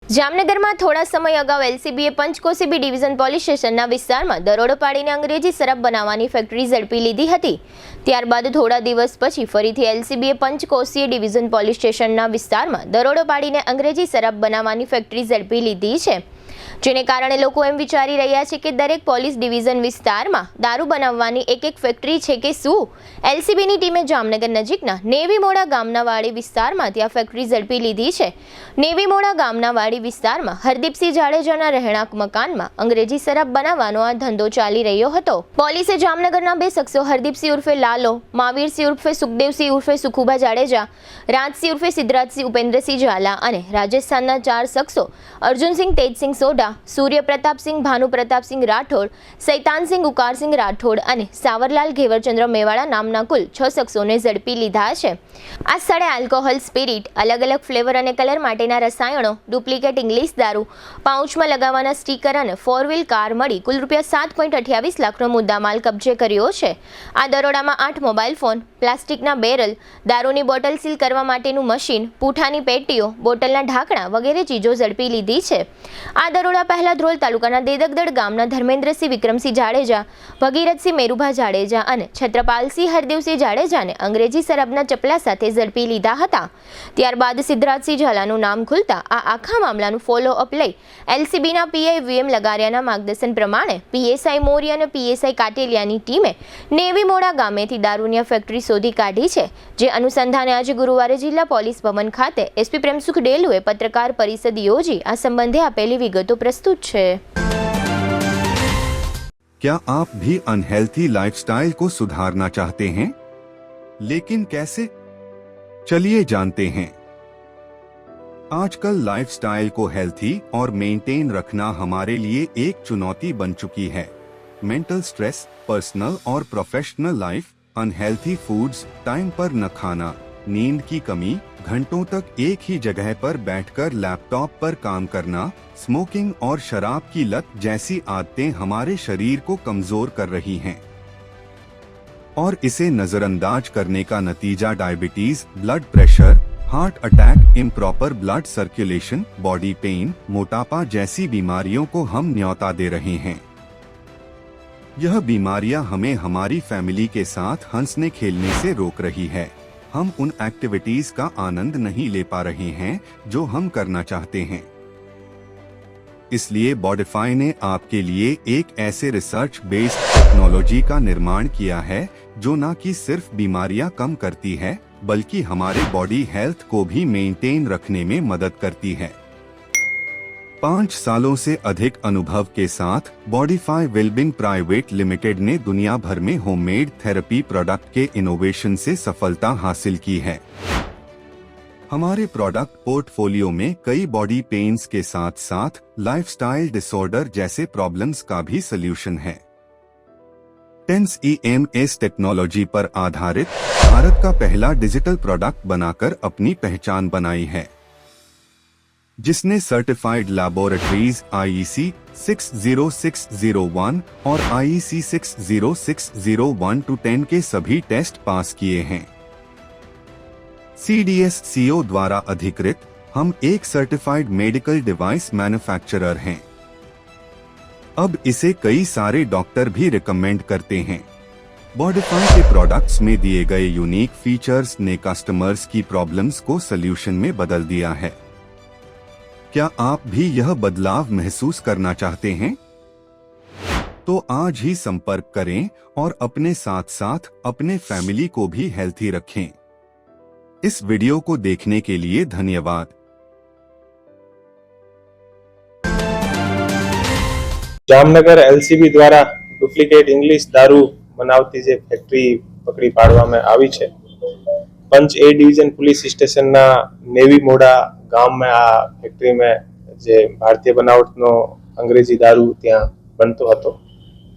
જામનગરમાં થોડા સમય અગાઉ એલસીબીએ પંચકોશી બી ડિવિઝન પોલીસ સ્ટેશનના વિસ્તારમાં દરોડો પાડીને અંગ્રેજી શરાબ બનાવવાની ફેક્ટરી ઝડપી લીધી હતી। ત્યારબાદ થોડા દિવસ પછી ફરીથી એલસીબીએ પંચકોશી ડિવિઝન પોલીસ સ્ટેશનના વિસ્તારમાં દરોડો પાડીને અંગ્રેજી શરાબ બનાવવાની ફેક્ટરી ઝડપી લીધી છે, જેને કારણે લોકો એમ વિચારી રહ્યા છે કે દરેક પોલીસ ડિવિઝન વિસ્તારમાં દારૂ બનાવવાની એક ફેક્ટરી છે કે શું। એલસીબીની ટીમે જામનગર નજીકના નેવીમોડા ગામના વાડી વિસ્તારમાં ત્યાં ફેક્ટરી ઝડપી લીધી છે। નેવીમોડા ગામના વાડી વિસ્તારમાં હરદીપસિંહ જાડેજાના રહેણાંક મકાનમાં અંગ્રેજી શરાબ બનાવવાનો આ ધંધો ચાલી રહ્યો હતો। પોલીસે જામનગરના બે શખ્સો હરદીપસિંહ ઉર્ફે લાલો, માવીરસિંહ ઉર્ફે સુખદેવસિંહ ઉર્ફે સુખુભા જાડેજા, રાજસિંહ ઉર્ફે સિદ્ધરાજસિંહ ઉપેન્દ્રસિંહ ઝાલા અને રાજસ્થાનના 4 શખ્સો અર્જુનસિંહ તેજસિંહ સોઢા, સૂર્ય પ્રતાપસિંહ ભાનુ પ્રતાપસિંહ રાઠોડ, સૈતાનસિંહ ઉકારસિંહ રાઠોડ અને સાવરલાલ ઘેવરચંદ્ર મેવાડા નામના કુલ 6 શખ્સોને ઝડપી લીધા છે। આ સ્થળે આલ્કોહોલ, સ્પિરિટ, અલગ અલગ ફ્લેવર અને કલર માટેના રસાયણો, ડુપ્લિકેટ ઇંગ્લિશ દારૂ, પાઉચમાં લગાવવાના સ્ટીકર અને 4 વ્હીલ કાર મળી કુલ ₹7.28 લાખનો મુદ્દામાલ કબજે કર્યો છે। આ દરોડામાં 8 મોબાઈલ ફોન, પ્લાસ્ટિકના બેરલ, દારૂની બોટલ સીલ કરવા માટેનું મશીન, પૂઠાની પેટીઓ, બોટલના ઢાંકણા વગેરે ચીજો ઝડપી લીધી છે। આ દરોડા પહેલા ધ્રોલ તાલુકાના દેદગદડ ગામના ધર્મેન્દ્રસિંહ વિક્રમસિંહ જાડેજા, ભગીરથસિંહ મેરુભા જાડેજા અને છત્રપાલસિંહ હરદેવસિંહ જાડેજાને અંગ્રેજી શરાબના ચપલા સાથે ઝડપી લીધા હતા। ત્યારબાદ સિદ્ધરાજસિંહ ઝાલાનું નામ ખુલતા આ આખા મામલાનું ફોલો અપ લઈ એલસીબીના પીઆઈ વીએમ લગારિયાના માર્ગદર્શન પ્રમાણે પીએસઆઈ મોરી અને પીએસઆઈ કાટેલિયાની ટીમે નેવીમોડા ગામેથી દારૂની ફેક્ટરી શોધી કાઢી છે, જે અનુસંધાને આજે ગુરુવારે જિલ્લા પોલીસ ભવન ખાતે એસપી પ્રેમસુખ ડેલુએ પત્રકાર પરિષદ યોજી આ સંબંધે આપેલી વિગતો प्रस्तुत है। क्या आप भी अनहेल्थी लाइफस्टाइल को सुधारना चाहते हैं, लेकिन कैसे? चलिए जानते हैं। आजकल लाइफस्टाइल को हेल्थी और मेंटेन रखना हमारे लिए एक चुनौती बन चुकी है। मेंटल स्ट्रेस, पर्सनल और professional life, unhealthy foods, time पर न खाना, नींद की कमी, घंटों तक एक ही जगह पर बैठकर लैपटॉप पर काम करना, स्मोकिंग और शराब की लत जैसी आदतें हमारे शरीर को कमजोर कर रही हैं और इसे नजरअंदाज करने का नतीजा diabetes, blood pressure, heart attack, improper blood circulation, body pain, मोटापा जैसी बीमारियों को हम न्योता दे रहे हैं। यह बीमारियां हमें हमारी फैमिली के साथ हंसने खेलने से रोक रही है। हम उन एक्टिविटीज का आनंद नहीं ले पा रहे हैं जो हम करना चाहते हैं। इसलिए बॉडीफाई ने आपके लिए एक ऐसे रिसर्च बेस्ड टेक्नोलॉजी का निर्माण किया है जो न कि सिर्फ बीमारियां कम करती है बल्कि हमारे बॉडी हेल्थ को भी मेंटेन रखने में मदद करती है। 5 सालों से अधिक अनुभव के साथ बॉडीफाई वेलबिंग प्राइवेट लिमिटेड ने दुनिया भर में होममेड थेरेपी प्रोडक्ट के इनोवेशन से सफलता हासिल की है। हमारे प्रोडक्ट पोर्टफोलियो में कई बॉडी पेन्स के साथ साथ लाइफस्टाइल डिसऑर्डर जैसे प्रॉब्लम्स का भी सलूशन है। टेंस EMS टेक्नोलॉजी पर आधारित भारत का पहला डिजिटल प्रोडक्ट बनाकर अपनी पहचान बनाई है, जिसने सर्टिफाइड लैबोरेटरीज IEC 60601 और IEC 60601-10 के सभी टेस्ट पास किए हैं। CDSCO द्वारा अधिकृत हम एक सर्टिफाइड मेडिकल डिवाइस मैन्युफैक्चरर हैं। अब इसे कई सारे डॉक्टर भी रिकमेंड करते हैं। बॉडीफाई के प्रोडक्ट्स में दिए गए यूनिक फीचर्स ने कस्टमर्स की प्रॉब्लम्स को सल्यूशन में बदल दिया है। क्या आप भी यह बदलाव महसूस करना चाहते हैं? तो आज ही संपर्क करें और अपने साथ साथ अपने फैमिली को भी हेल्थी रखें। इस वीडियो को देखने के लिए धन्यवाद। जामनगर एलसीबी द्वारा डुप्लिकेट इंग्लिश दारू बनावती जे फैक्टरी पकड़ी पाडवामां आवी छे। पंच ए डिविजन पुलिस स्टेशन ना नेवीमोड़ा गाम में आ फैक्टरी में जे भारतीय बनावटनो अंग्रेजी दारू त्यां बनतो हतो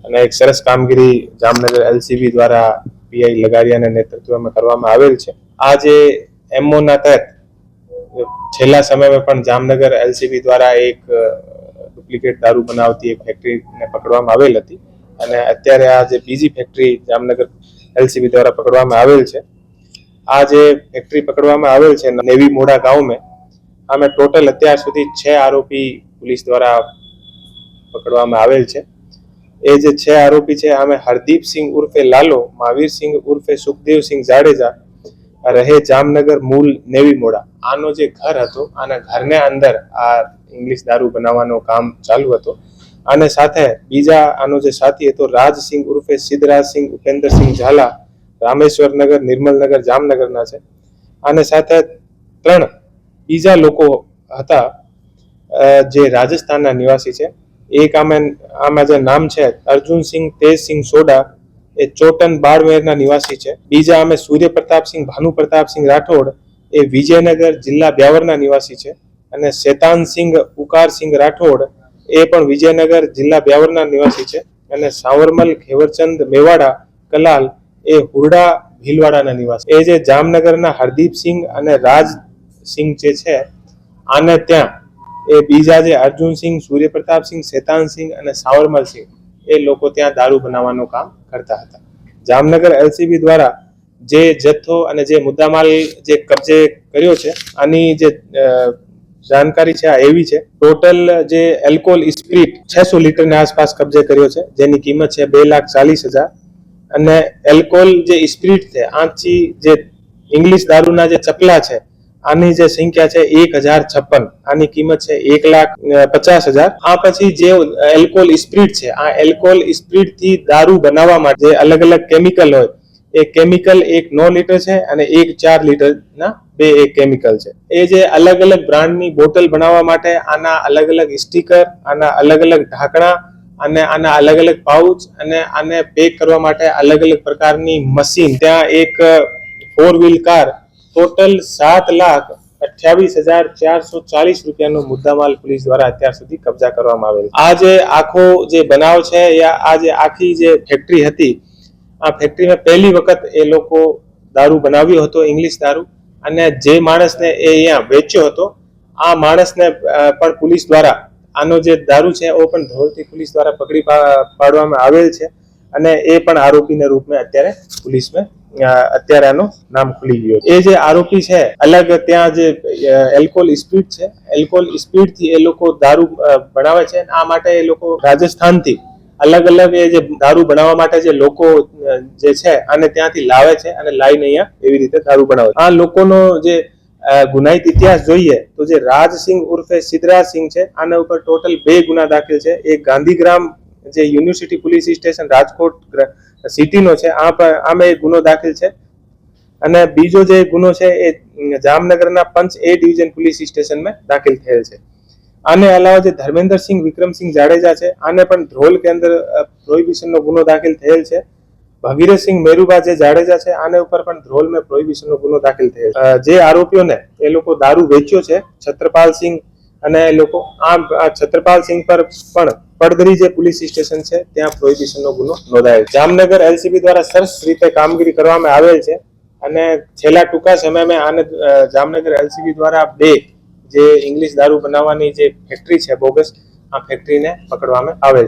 अने एक सरस कामगीरी जामनगर एलसीबी द्वारा पीआई लगारियाना नेतृत्व में करवामां आवेल छे। आ जे एमओ ना तहत छेल्ला समय में पण जामनगर एलसीबी द्वारा एक डुप्लिकेट दारू बनावती एक फैक्टरी ने पकड़वामां आवेल हती अने अत्यारे आ जे बीजी फैक्टरी जामनगर एलसीबी द्वारा पकड़वामां आवेल छे। आ जे फैक्टरी पकड़वामां आवेल छे नेवीमोड़ा गांव में આમે ટોટલ અત્યાર સુધી 6 આરોપી પોલીસ દ્વારા પકડવામાં આવેલ છે. એ જે 6 આરોપી છે આમે હરદીપસિંહ ઉર્ફે લાલો, મહાવીરસિંહ ઉર્ફે સુખદેવસિંહ જાડેજા, રહે જામનગર, મૂળ નેવી મોડા. આનો જે ઘર હતો, આના ઘરને અંદર આ ઇંગ્લિશ દારૂ બનાવવાનો કામ ચાલુ હતો. આને સાથે બીજા આનો જે સાથી હતો રાજસિંહ ઉર્ફે સિદ્ધરાજસિંહ ઉપેન્દ્રસિંહ ઝાલા, રામેશ્વરનગર, નિર્મલનગર, જામનગરના છે. આને સાથે 3 બીજા લોકો હતા જે રાજસ્થાનના નિવાસી છે. એક આમાં જે નામ છે અર્જુનસિંહ તેજસિંહ સોડા, એ ચોટન બાળમેરના નિવાસી છે. બીજા અમે સૂર્ય પ્રતાપસિંહ ભાનુ પ્રતાપસિંહ રાઠોડ, એ વિજયનગર જિલ્લા બ્યાવરના નિવાસી છે. અને શેતાનસિંહ ઉકારસિંહ રાઠોડ, એ પણ વિજયનગર જિલ્લા બ્યાવરના નિવાસી છે. અને સાવરમલ ખેવરચંદ મેવાડા કલાલ, એ હુરડા ભીલવાડાના નિવાસી. એ જે જામનગરના હરદીપસિંહ અને રાજસિંહ જે છે, આને ત્યાં એ બીજા જે અર્જુનસિંહ, સૂર્યપ્રતાપસિંહ, શેતાનસિંહ અને સાવરમલસિંહ, એ લોકો ત્યાં દારૂ બનાવવાનું કામ કરતા હતા. જામનગર એલસીબી દ્વારા જે જથ્થો અને જે મુદ્દામાલ જે કબજે કર્યો છે, આની જે જાણકારી છે આ એવી છે. ટોટલ જે એલ્કોહોલ સ્પિરિટ 600 લીટરની આસપાસ કબજે કર્યો છે, જેની કિંમત છે 2,40,000. અને એલ્કોહોલ જે સ્પિરિટ છે, આથી જે ઇંગ્લિશ દારૂના જે ચપલા છે, આની જે સંખ્યા છે 1,056. આની કિંમત છે 1,50,000. આ પછી જે એલ્કોહોલ સ્પિરિટ છે, આ એલ્કોહોલ સ્પિરિટ થી દારૂ બનાવવા માટે જે અલગ અલગ કેમિકલ હોય, એ કેમિકલ 1 9 લીટર છે અને 1 4 લીટરના 2 કેમિકલ છે. એ જે અલગ અલગ બ્રાન્ડની બોટલ બનાવવા માટે આના અલગ અલગ સ્ટીકર, આના અલગ અલગ ઢાંકણા અને આના અલગ અલગ પાઉચ અને આને પેક કરવા માટે અલગ અલગ પ્રકારની મશીન, ત્યાં એક 4 વ્હીલ કાર, ટોટલ 7,28,440 રૂપિયાનો મુદ્દામાલ પોલીસ દ્વારા અત્યાર સુધી કબજા કરવામાં આવેલ. આ જે આખો જે બનાવ છે, યા આ જે આખી જે ફેક્ટરી હતી, આ ફેક્ટરીમાં પહેલી વખત એ લોકો દારૂ બનાવ્યો હતો, ઇંગ્લિશ દારૂ. અને જે માણસને એ અહીંયા વેચ્યો હતો, આ માણસને પણ પોલીસ દ્વારા આનો જે દારૂ છે એ પણ ધોરથી પોલીસ દ્વારા પકડી પાડવામાં આવેલ છે. અને એ પણ આરોપીના રૂપમાં અત્યારે પોલીસમાં અત્યારે આનું નામ ખુલી ગયું. એ જે આરોપી છે, અલગ ત્યાં જે એલ્કોહોલ સ્પિરિટ છે, એલ્કોહોલ સ્પિરિટ થી એ લોકો દારૂ બનાવે છે. આ માટે એ લોકો રાજસ્થાનથી અલગ અલગ એ જે દારૂ બનાવવા માટે જે લોકો જે છે, આને ત્યાંથી લાવે છે અને લાવીને અહીંયા એવી રીતે દારૂ બનાવે છે. આ લોકોનો જે ગુનાહિત ઇતિહાસ જોઈએ તો જે રાજસિંહ ઉર્ફે સિદ્ધરાજસિંહ છે, આના ઉપર ટોટલ 2 ગુના દાખલ છે. એક ગાંધીગ્રામ જે યુનિવર્સિટી પોલીસ સ્ટેશન રાજકોટ સિટીનો છે, આમાં એક ગુનો દાખલ છે. અને બીજો જે ગુનો છે એ જામનગરના પંચ એ ડિવિઝન પોલીસ સ્ટેશનમાં દાખલ થયેલ છે. આને અલાવા જે ધર્મેન્દ્રસિંહ વિક્રમસિંહ જાડેજા છે, આને પણ ધ્રોલ કે અંદર પ્રોહિબિશનનો ગુનો દાખલ થયેલ છે. ભગીરથસિંહ મેરુબા જે જાડેજા છે, આને ઉપર પણ ધ્રોલમાં પ્રોહિબિશનનો ગુનો દાખલ થયેલ છે. જે આરોપીઓને એ લોકો દારૂ વેચ્યો છે, છત્રપાલસિંહ અને એ લોકો, આ છત્રપાલસિંહ પર પણ પડદરી જે પોલીસ સ્ટેશન છે ત્યાં પ્રોહિબિશનનો ગુનો નોંધાયેલ. જામનગર એલસીબી દ્વારા સરસ રીતે કામગીરી કરવામાં આવેલ છે. અને છેલ્લા ટૂંકા સમયમાં આને જામનગર એલસીબી દ્વારા 2 જે ઇંગ્લિશ દારૂ બનાવવાની જે ફેક્ટરી છે બોગસ, આ ફેક્ટરીને પકડવામાં આવેલ છે.